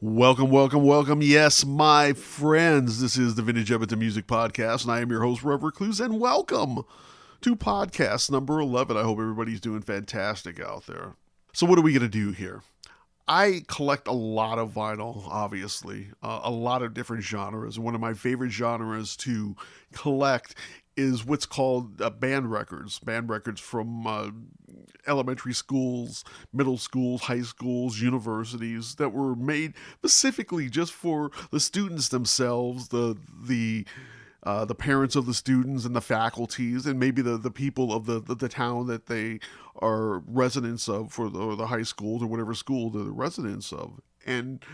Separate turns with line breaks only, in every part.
Welcome, welcome, welcome. Yes, my friends, this is the Vintage Edmonton Music Podcast, and I am your host, Rev Recluse, and welcome to podcast number 11. I hope everybody's doing fantastic out there. So what are we going to do here? I collect a lot of vinyl, obviously, a lot of different genres. One of my favorite genres to collect is what's called band records from elementary schools, middle schools, high schools, universities that were made specifically just for the students themselves, the parents of the students and the faculties, and maybe the people of the town that they are residents of for the high schools or whatever school they're the residents of. And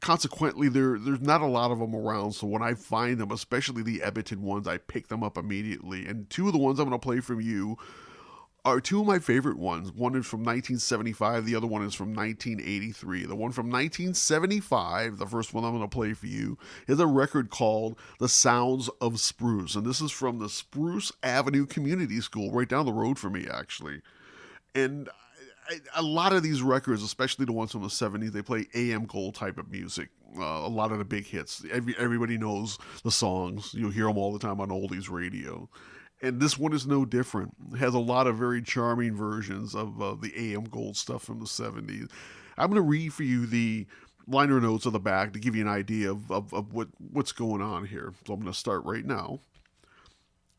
consequently, there's not a lot of them around, so when I find them, especially the Edmonton ones, I pick them up immediately. And two of the ones I'm going to play from you are two of my favorite ones. One is from 1975, the other one is from 1983. The one from 1975, the first one I'm going to play for you, is a record called The Sounds of Spruce. And this is from the Spruce Avenue Community School, right down the road from me, actually. And a lot of these records, especially the ones from the 70s, they play AM gold type of music. A lot of the big hits. Everybody knows the songs. You'll hear them all the time on oldies radio. And this one is no different. It has a lot of very charming versions of the AM gold stuff from the 70s. I'm going to read for you the liner notes of the back to give you an idea of what's going on here. So I'm going to start right now.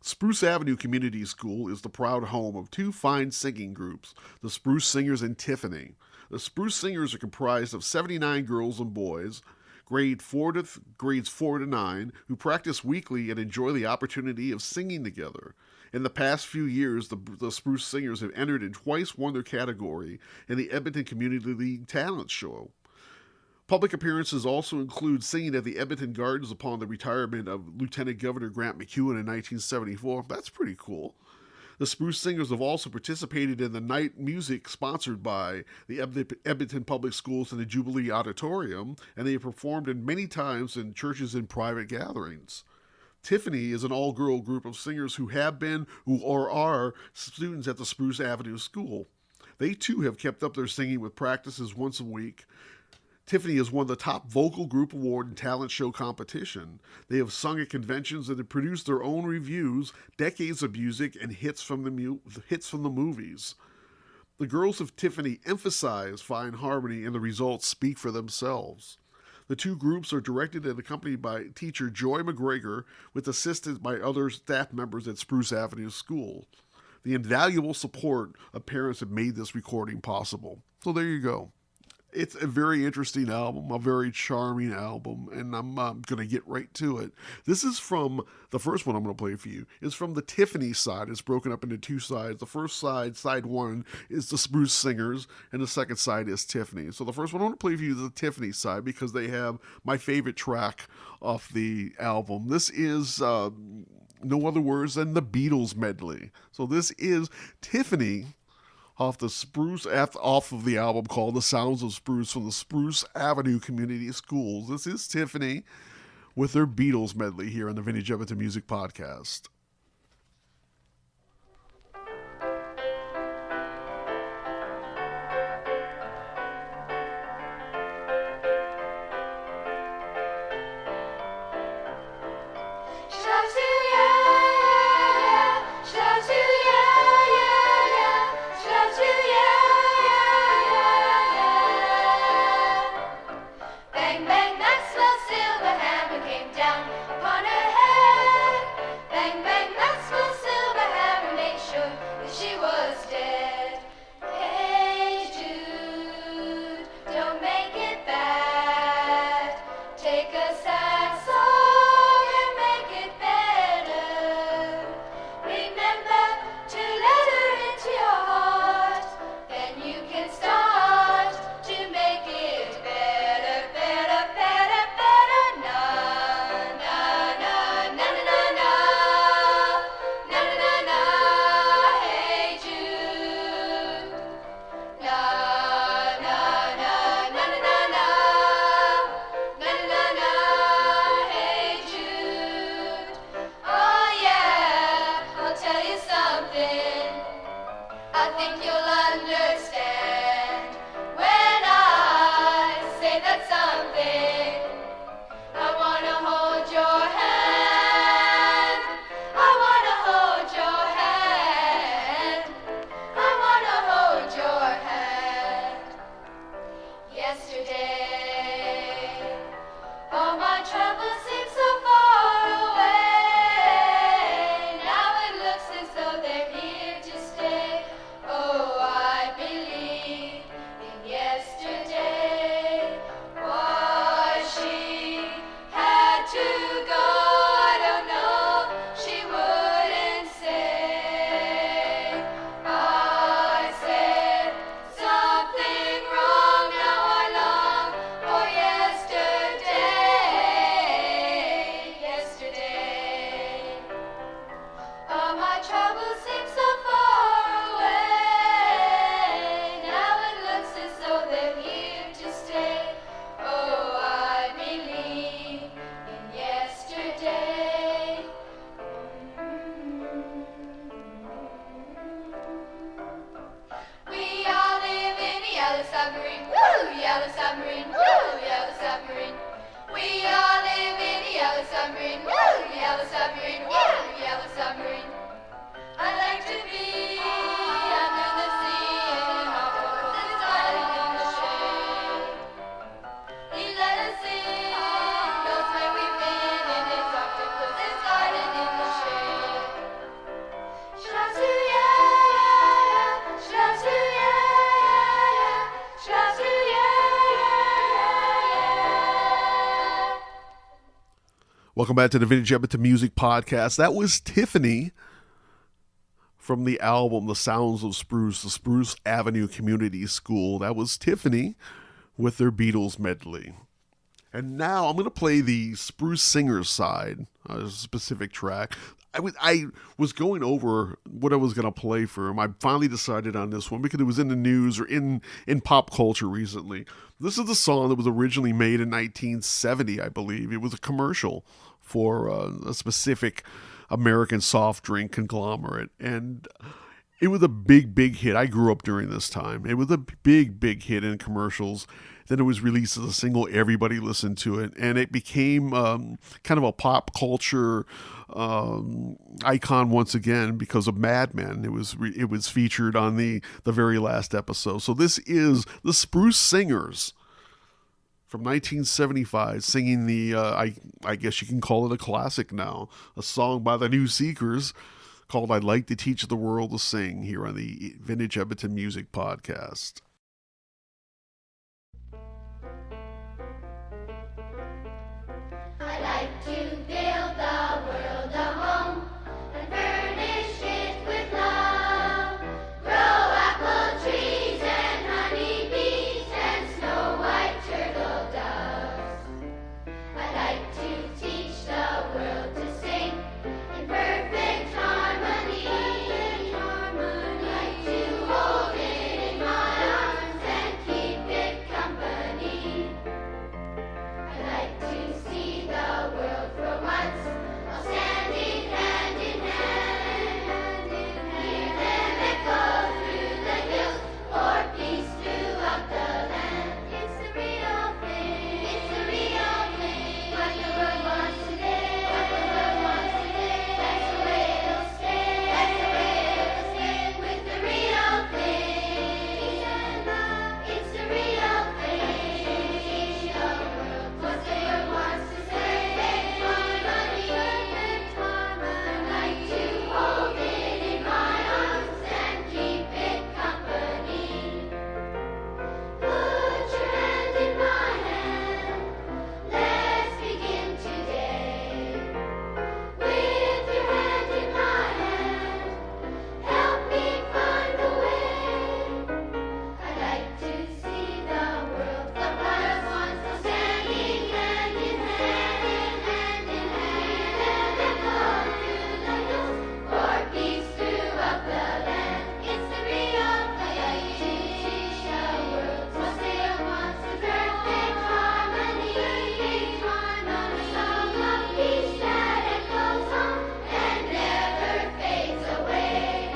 Spruce Avenue Community School is the proud home of two fine singing groups, the Spruce Singers and Tiffany. The Spruce Singers are comprised of 79 girls and boys, grades 4 to 9, who practice weekly and enjoy the opportunity of singing together. In the past few years, the Spruce Singers have entered and twice won their category in the Edmonton Community League Talent Show. Public appearances also include singing at the Edmonton Gardens upon the retirement of Lieutenant Governor Grant McEwen in 1974. That's pretty cool. The Spruce Singers have also participated in the night music sponsored by the Edmonton Public Schools and the Jubilee Auditorium, and they have performed many times in churches and private gatherings. Tiffany is an all-girl group of singers who have been or are students at the Spruce Avenue School. They too have kept up their singing with practices once a week. Tiffany has won the Top Vocal Group Award in Talent Show Competition. They have sung at conventions and have produced their own reviews, decades of music, and hits from the movies. The girls of Tiffany emphasize fine harmony, and the results speak for themselves. The two groups are directed and accompanied by teacher Joy McGregor, with assistance by other staff members at Spruce Avenue School. The invaluable support of parents have made this recording possible. So there you go. It's a very interesting album, a very charming album, and I'm going to get right to it. This is from, the first one I'm going to play for you, is from the Tiffany side. It's broken up into two sides. The first side, side one, is the Spruce Singers, and the second side is Tiffany. So the first one I'm going to play for you is the Tiffany side, because they have my favorite track off the album. This is no other words than the Beatles medley. So this is Tiffany off of the album called The Sounds of Spruce from the Spruce Avenue Community Schools. This is Tiffany with their Beatles medley here on the Vintage Edmonton Music Podcast.
Bang, bang, Maxwell Silverhammer came down upon her head. Bang, bang. yesterday. All my troubles seem so far away. Now it looks as though they're here to stay. Oh, I believe in yesterday. Why she had to go, I don't know. She wouldn't say. I said something wrong. Now I long for yesterday. Yesterday. All my troubles seem so far away. Now it looks as though they're here to stay. Oh, I believe in yesterday. We all live in a yellow submarine. Woo! Yellow submarine. Woo! Yellow submarine. We all live in a yellow submarine. Woo! Yellow submarine. Woo! Yellow submarine. I like to be under the sea and octopus hiding in the shade. He let us in, knows where we've been, and his octopus is hiding in the shade. Shratsuya, Shratsuya, Shratsuya.
Welcome back to the Vintage Edmonton Music Podcast. That was Tiffany from the album The Sounds of Spruce, the Spruce Avenue Community School. That was Tiffany with their Beatles medley. And now I'm going to play the Spruce Singers side, a specific track. I was going over what I was going to play for him. I finally decided on this one because it was in the news or in pop culture recently. This is the song that was originally made in 1970, I believe. It was a commercial for a specific American soft drink conglomerate. And it was a big hit. I grew up during this time. It was a big hit in commercials. Then it was released as a single. Everybody listened to it. And it became kind of a pop culture icon once again because of Mad Men. It was featured on the very last episode. So this is the Spruce Singers from 1975 singing the, I guess you can call it a classic now, a song by the New Seekers called I'd Like to Teach the World to Sing here on the Vintage Edmonton Music Podcast.
I like to build the world a home and furnish it with love. Grow apple trees and honey bees and snow white turtle doves. I like to teach the world to sing in perfect harmony. Like to hold it in my arms and keep it company. I like to see the world for once, all standing hand in hand. Hear them echo through the hills, for peace throughout the land. It's the real thing, it's the real thing. What the world wants today, what the world wants today. That's the way it'll stay, that's the way it'll stay. With the real thing, it's the real thing. Teach the world what the world wants to say. Perfect harmony. I like to hold it in my arms and keep it company. Put your hand in my hand. Let's begin today. With your hand in my hand, help me find the way. I like to see the world from others once, all standing hand in hand, hand in hand. Echo through the hills, for peace throughout the land. It's the real thing. I like to teach the world what they want to perfect harmony. A song of peace that echoes on and never fades away.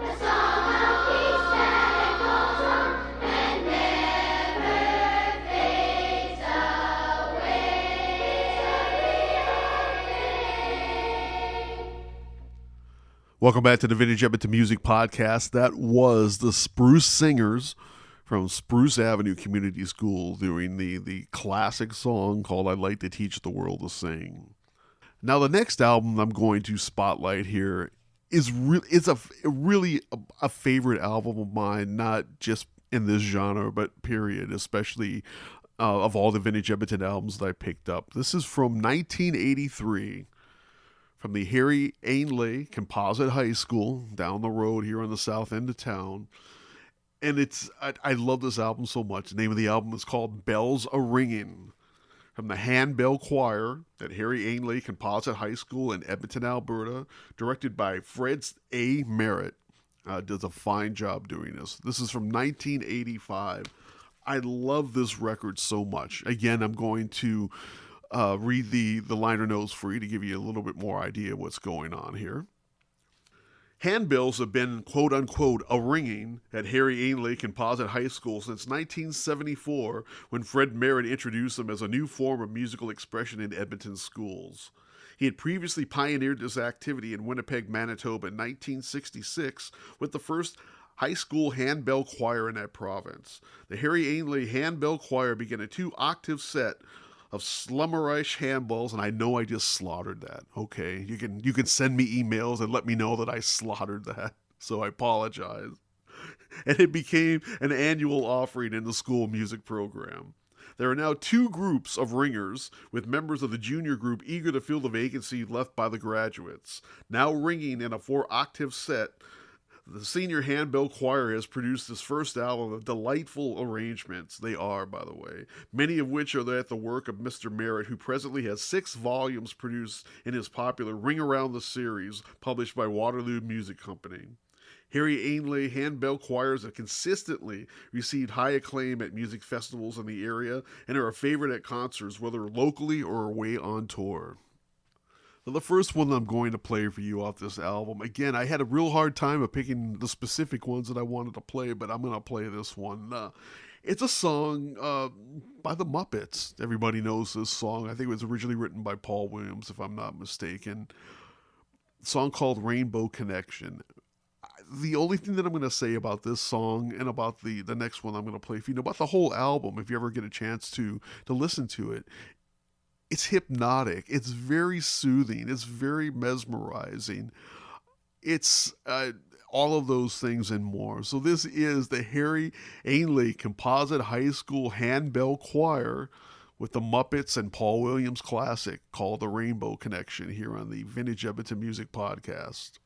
A song of peace that echoes on and never fades away.
Welcome back to the Vintage Edmonton Music Podcast. That was the Spruce Singers from Spruce Avenue Community School doing the classic song called I'd Like to Teach the World to Sing. Now, the next album I'm going to spotlight here is really a favorite album of mine, not just in this genre, but period, especially of all the Vintage Edmonton albums that I picked up. This is from 1983 from the Harry Ainlay Composite High School down the road here on the south end of town. And I love this album so much. The name of the album is called Bells A Ringin', from the Handbell Choir at Harry Ainlay Composite High School in Edmonton, Alberta, directed by Fred A. Merritt. Does a fine job doing this. This is from 1985. I love this record so much. Again, I'm going to read the liner notes for you to give you a little bit more idea of what's going on here. Handbells have been, quote-unquote, a ringing at Harry Ainlay Composite High School since 1974, when Fred Merritt introduced them as a new form of musical expression in Edmonton schools. He had previously pioneered this activity in Winnipeg, Manitoba in 1966 with the first high school handbell choir in that province. The Harry Ainlay Handbell Choir began a 2-octave set of slummerish handbells, and I know I just slaughtered that. Okay, you can send me emails and let me know that I slaughtered that, so I apologize. And it became an annual offering in the school music program. There are now 2 groups of ringers, with members of the junior group eager to fill the vacancy left by the graduates. Now ringing in a 4-octave set, the senior handbell choir has produced this first album of delightful arrangements. They are, by the way, many of which are at the work of Mr. Merritt, who presently has 6 volumes produced in his popular Ring Around the series, published by Waterloo Music Company. Harry Ainlay handbell choirs have consistently received high acclaim at music festivals in the area and are a favorite at concerts, whether locally or away on tour. Now, the first one that I'm going to play for you off this album, again, I had a real hard time of picking the specific ones that I wanted to play, but I'm going to play this one. It's a song by the Muppets. Everybody knows this song. I think it was originally written by Paul Williams, if I'm not mistaken. A song called Rainbow Connection. The only thing that I'm going to say about this song and about the next one I'm going to play for you, about the whole album, if you ever get a chance to listen to it, it's hypnotic. It's very soothing. It's very mesmerizing. It's all of those things and more. So this is the Harry Ainlay Composite High School Handbell Choir with the Muppets and Paul Williams classic called The Rainbow Connection here on the Vintage Edmonton Music Podcast.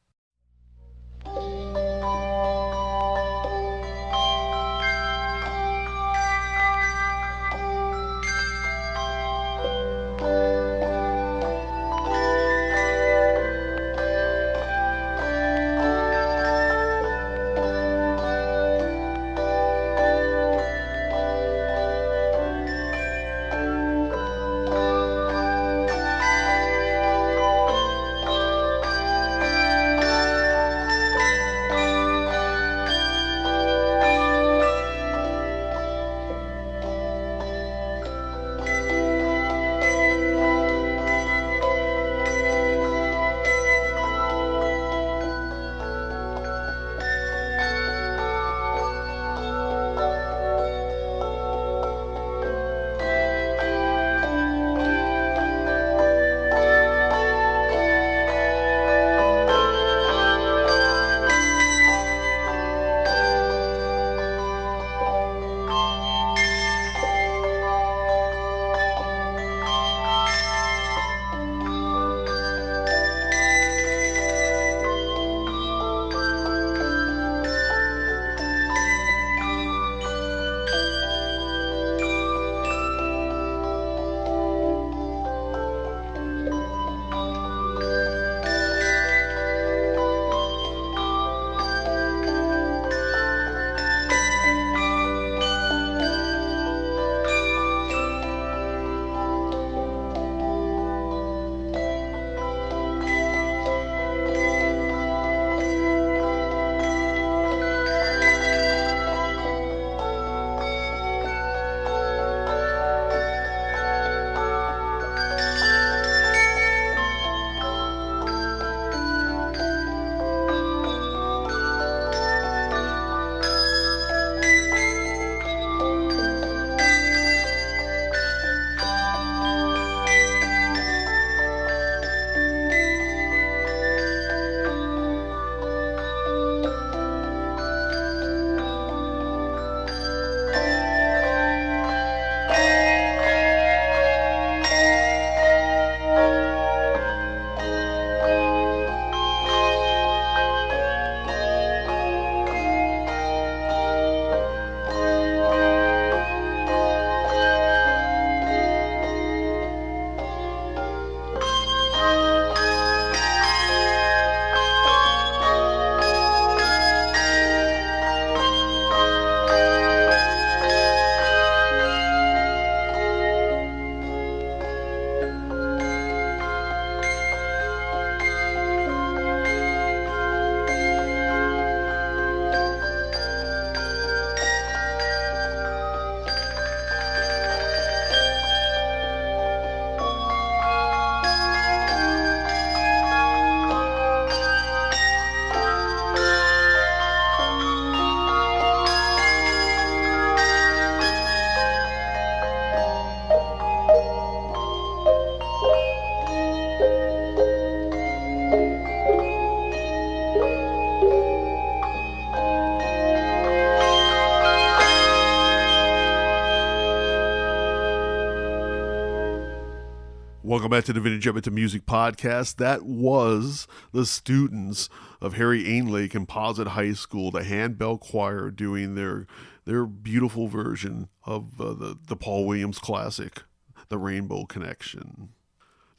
Welcome back to the Vintage Edmonton Music Podcast. That was the students of Harry Ainlay Composite High School, the Handbell Choir, doing their beautiful version of the Paul Williams classic, The Rainbow Connection.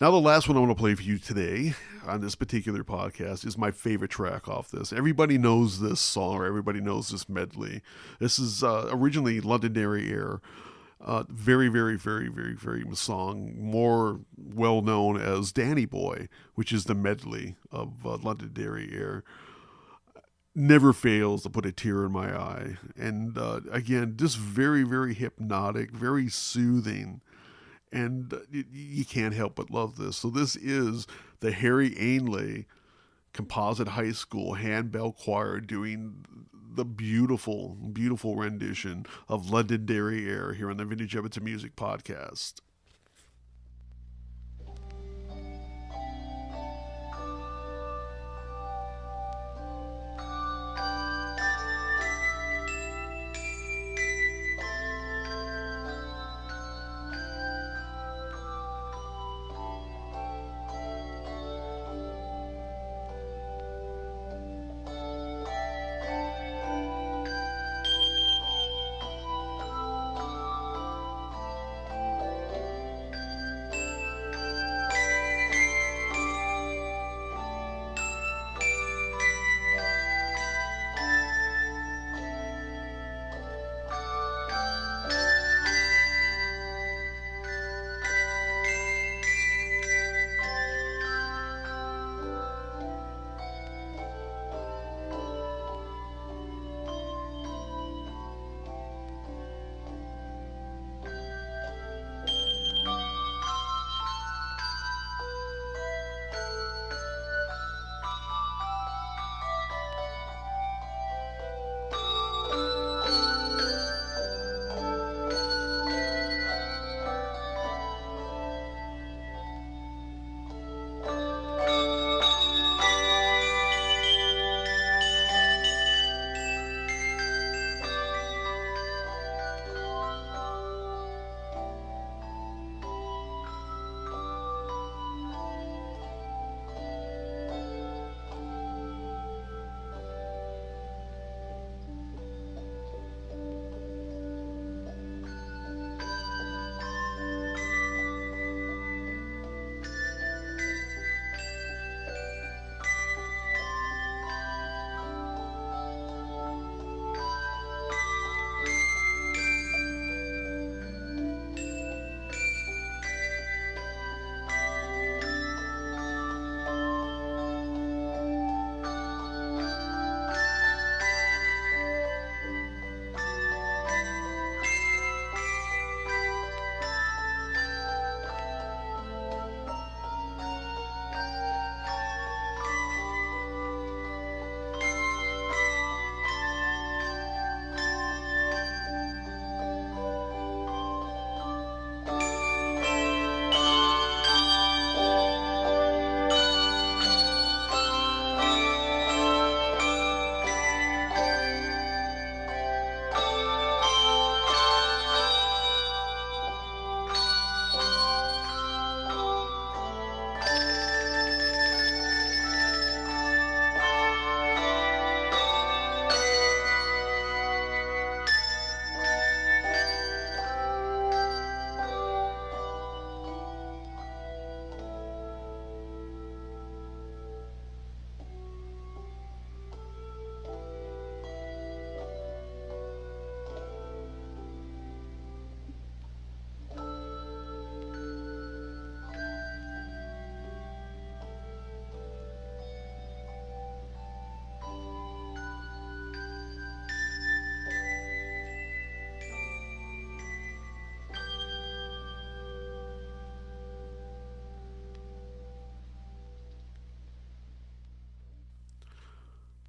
Now, the last one I want to play for you today on this particular podcast is my favorite track off this. Everybody knows this song, or everybody knows this medley. This is originally Londonderry Air. Very, very, very, very, very song, more well known as Danny Boy, which is the medley of Londonderry Air. Never fails to put a tear in my eye. And again, just very, very hypnotic, very soothing. And you can't help but love this. So this is the Harry Ainlay Composite High School Handbell Choir doing the beautiful, beautiful rendition of Londonderry Air here on the Vintage Edmonton Music Podcast.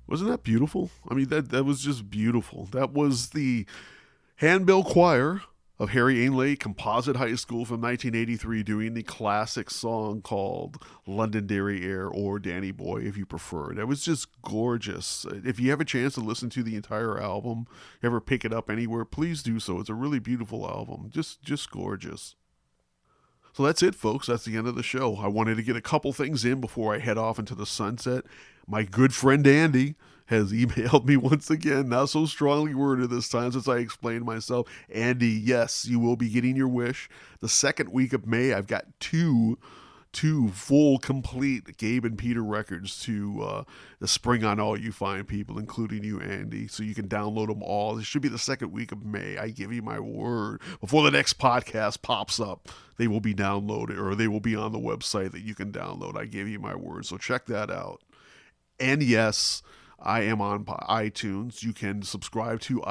Wasn't that beautiful? I mean, that was just beautiful. That was the Handbell Choir of Harry Ainlay Composite High School from 1983 doing the classic song called Londonderry Air, or Danny Boy if you prefer. That was just gorgeous. If you have a chance to listen to the entire album, ever pick it up anywhere, please do so. It's a really beautiful album. Just gorgeous. So that's it, folks. That's the end of the show. I wanted to get a couple things in before I head off into the sunset. My good friend Andy has emailed me once again, not so strongly worded this time since I explained myself. Andy, yes, you will be getting your wish. The second week of May, I've got two full, complete Gabe and Peter records to spring on all you fine people, including you, Andy. So you can download them all. This should be the second week of May. I give you my word. Before the next podcast pops up, they will be downloaded, or they will be on the website that you can download. I give you my word. So check that out. And yes, I am on iTunes. You can subscribe to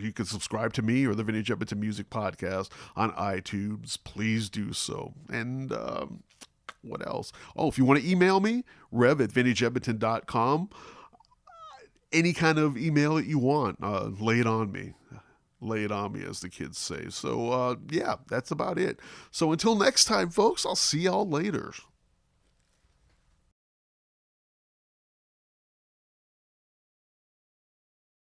you can subscribe to me or the Vintage Edmonton Music Podcast on iTunes. Please do so. And what else? Oh, if you want to email me, rev@vintageedmonton.com. Any kind of email that you want, lay it on me. Lay it on me, as the kids say. So, yeah, that's about it. So until next time, folks, I'll see y'all later.